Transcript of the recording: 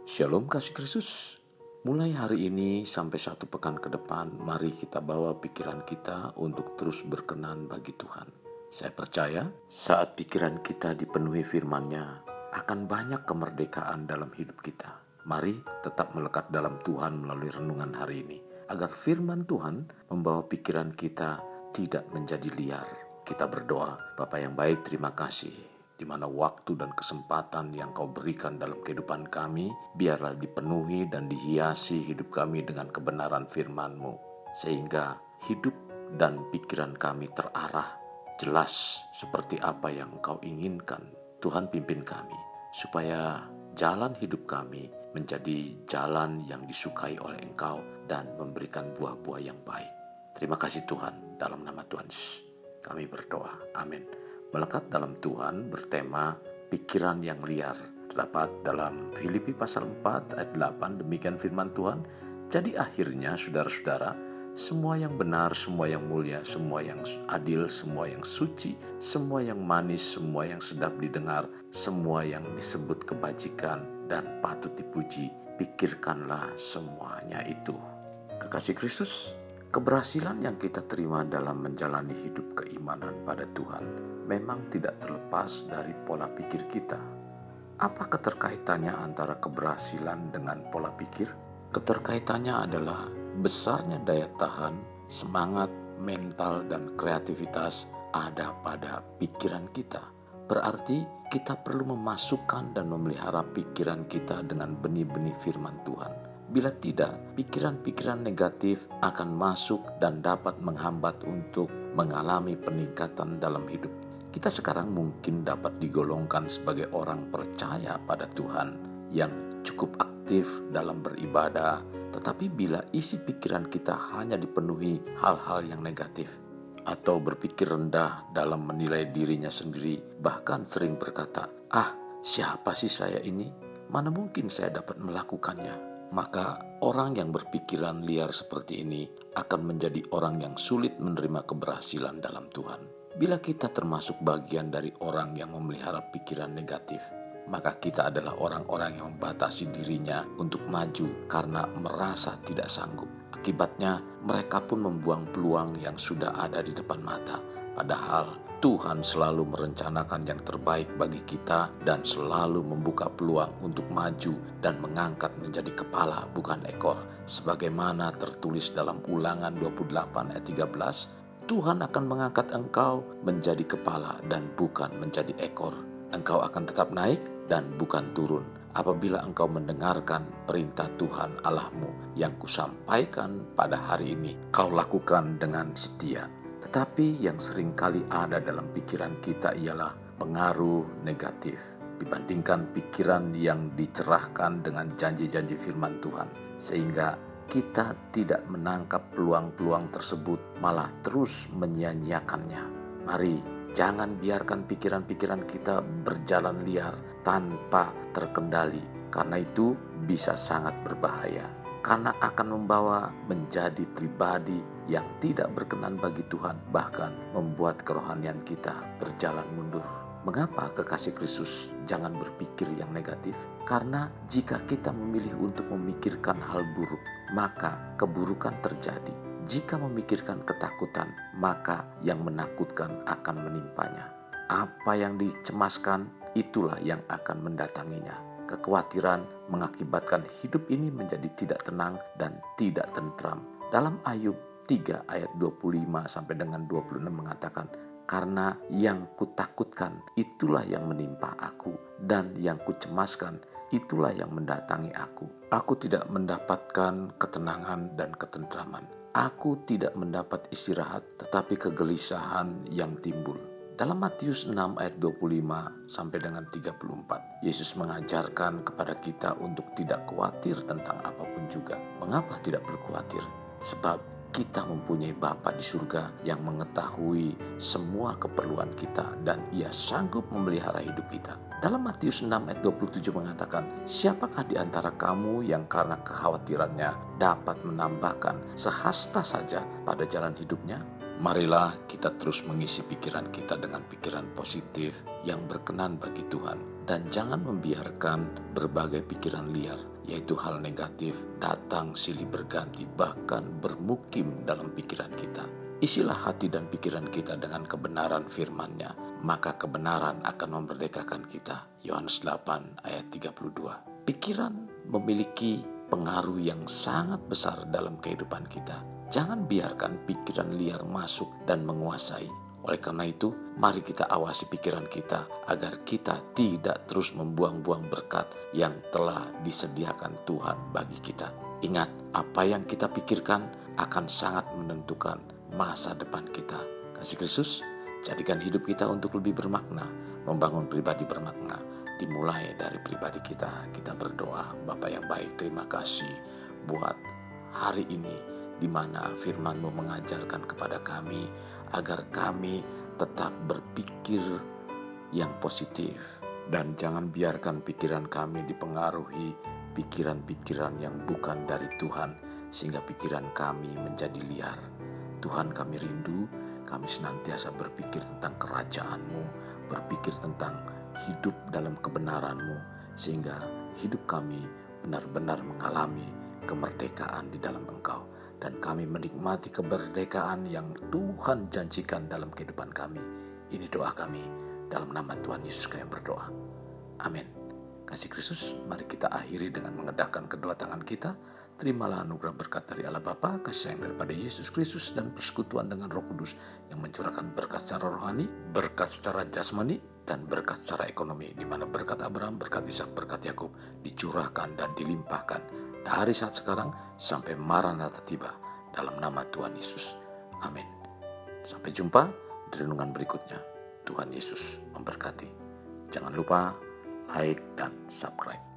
Shalom kasih Kristus. Mulai hari ini sampai satu pekan ke depan, mari kita bawa pikiran kita untuk terus berkenan bagi Tuhan. Saya percaya saat pikiran kita dipenuhi firman-Nya, akan banyak kemerdekaan dalam hidup kita. Mari tetap melekat dalam Tuhan melalui renungan hari ini, agar firman Tuhan membawa pikiran kita tidak menjadi liar. Kita berdoa. Bapa yang baik, terima kasih di mana waktu dan kesempatan yang Kau berikan dalam kehidupan kami, biarlah dipenuhi dan dihiasi hidup kami dengan kebenaran firman-Mu, sehingga hidup dan pikiran kami terarah, jelas seperti apa yang Kau inginkan. Tuhan pimpin kami, supaya jalan hidup kami menjadi jalan yang disukai oleh Engkau dan memberikan buah-buah yang baik. Terima kasih Tuhan, dalam nama Tuhan Yesus kami berdoa. Amin. Melekat dalam Tuhan bertema pikiran yang liar. Terdapat dalam Filipi pasal 4 ayat 8, demikian firman Tuhan. Jadi akhirnya saudara-saudara, semua yang benar, semua yang mulia, semua yang adil, semua yang suci, semua yang manis, semua yang sedap didengar, semua yang disebut kebajikan dan patut dipuji, pikirkanlah semuanya itu. Kekasih Kristus, keberhasilan yang kita terima dalam menjalani hidup keimanan pada Tuhan memang tidak terlepas dari pola pikir kita. Apa keterkaitannya antara keberhasilan dengan pola pikir? Keterkaitannya adalah besarnya daya tahan, semangat, mental, dan kreativitas ada pada pikiran kita. Berarti kita perlu memasukkan dan memelihara pikiran kita dengan benih-benih firman Tuhan. Bila tidak, pikiran-pikiran negatif akan masuk dan dapat menghambat untuk mengalami peningkatan dalam hidup. Kita sekarang mungkin dapat digolongkan sebagai orang percaya pada Tuhan yang cukup aktif dalam beribadah, tetapi bila isi pikiran kita hanya dipenuhi hal-hal yang negatif, atau berpikir rendah dalam menilai dirinya sendiri, bahkan sering berkata, siapa sih saya ini? Mana mungkin saya dapat melakukannya? Maka orang yang berpikiran liar seperti ini akan menjadi orang yang sulit menerima keberhasilan dalam Tuhan. Bila kita termasuk bagian dari orang yang memelihara pikiran negatif, maka kita adalah orang-orang yang membatasi dirinya untuk maju karena merasa tidak sanggup. Akibatnya, mereka pun membuang peluang yang sudah ada di depan mata. Padahal Tuhan selalu merencanakan yang terbaik bagi kita dan selalu membuka peluang untuk maju dan mengangkat menjadi kepala bukan ekor. Sebagaimana tertulis dalam Ulangan 28 ayat 13, Tuhan akan mengangkat engkau menjadi kepala dan bukan menjadi ekor. Engkau akan tetap naik dan bukan turun apabila engkau mendengarkan perintah Tuhan Allahmu yang kusampaikan pada hari ini. Kau lakukan dengan setia. Tetapi yang seringkali ada dalam pikiran kita ialah pengaruh negatif dibandingkan pikiran yang dicerahkan dengan janji-janji firman Tuhan, sehingga kita tidak menangkap peluang-peluang tersebut, malah terus menyia-nyiakannya. Mari jangan biarkan pikiran-pikiran kita berjalan liar tanpa terkendali, karena itu bisa sangat berbahaya, karena akan membawa menjadi pribadi yang tidak berkenan bagi Tuhan, bahkan membuat kerohanian kita berjalan mundur. Mengapa kekasih Kristus jangan berpikir yang negatif? Karena jika kita memilih untuk memikirkan hal buruk, maka keburukan terjadi. Jika memikirkan ketakutan, maka yang menakutkan akan menimpanya. Apa yang dicemaskan, itulah yang akan mendatanginya. Kekhawatiran mengakibatkan hidup ini menjadi tidak tenang dan tidak tentram. Dalam Ayub 3 ayat 25 sampai dengan 26 mengatakan, karena yang kutakutkan itulah yang menimpa aku, dan yang kucemaskan itulah yang mendatangi aku. Aku tidak mendapatkan ketenangan dan ketentraman. Aku tidak mendapat istirahat, tetapi kegelisahan yang timbul. Dalam Matius 6 ayat 25 sampai dengan 34, Yesus mengajarkan kepada kita untuk tidak khawatir tentang apapun juga. Mengapa tidak berkhawatir? Sebab kita mempunyai Bapa di surga yang mengetahui semua keperluan kita dan Ia sanggup memelihara hidup kita. Dalam Matius 6 ayat 27 mengatakan, siapakah di antara kamu yang karena kekhawatirannya dapat menambahkan sehasta saja pada jalan hidupnya? Marilah kita terus mengisi pikiran kita dengan pikiran positif yang berkenan bagi Tuhan, dan jangan membiarkan berbagai pikiran liar yaitu hal negatif, datang silih berganti, bahkan bermukim dalam pikiran kita. Isilah hati dan pikiran kita dengan kebenaran firman-Nya, maka kebenaran akan memerdekakan kita. Yohanes 8 ayat 32. Pikiran memiliki pengaruh yang sangat besar dalam kehidupan kita. Jangan biarkan pikiran liar masuk dan menguasai. Oleh karena itu, mari kita awasi pikiran kita agar kita tidak terus membuang-buang berkat yang telah disediakan Tuhan bagi kita. Ingat, apa yang kita pikirkan akan sangat menentukan masa depan kita. Kasih Kristus, jadikan hidup kita untuk lebih bermakna, membangun pribadi bermakna. Dimulai dari pribadi kita. Kita berdoa, Bapa yang baik, terima kasih buat hari ini, di mana firman-Mu mengajarkan kepada kami agar kami tetap berpikir yang positif. Dan jangan biarkan pikiran kami dipengaruhi pikiran-pikiran yang bukan dari Tuhan, sehingga pikiran kami menjadi liar. Tuhan, kami rindu, kami senantiasa berpikir tentang kerajaan-Mu, berpikir tentang hidup dalam kebenaran-Mu, sehingga hidup kami benar-benar mengalami kemerdekaan di dalam Engkau. Dan kami menikmati kemerdekaan yang Tuhan janjikan dalam kehidupan kami. Ini doa kami, dalam nama Tuhan Yesus kami berdoa. Amin. Kasih Kristus, mari kita akhiri dengan mengedahkan kedua tangan kita. Terimalah anugerah berkat dari Allah Bapa, kasih sayang daripada Yesus Kristus, dan persekutuan dengan Roh Kudus yang mencurahkan berkat secara rohani, berkat secara jasmani, dan berkat secara ekonomi, di mana berkat Abraham, berkat Ishak, berkat Yakub dicurahkan dan dilimpahkan dari saat sekarang sampai Maranatha tiba, dalam nama Tuhan Yesus. Amin. Sampai jumpa di renungan berikutnya. Tuhan Yesus memberkati. Jangan lupa like dan subscribe.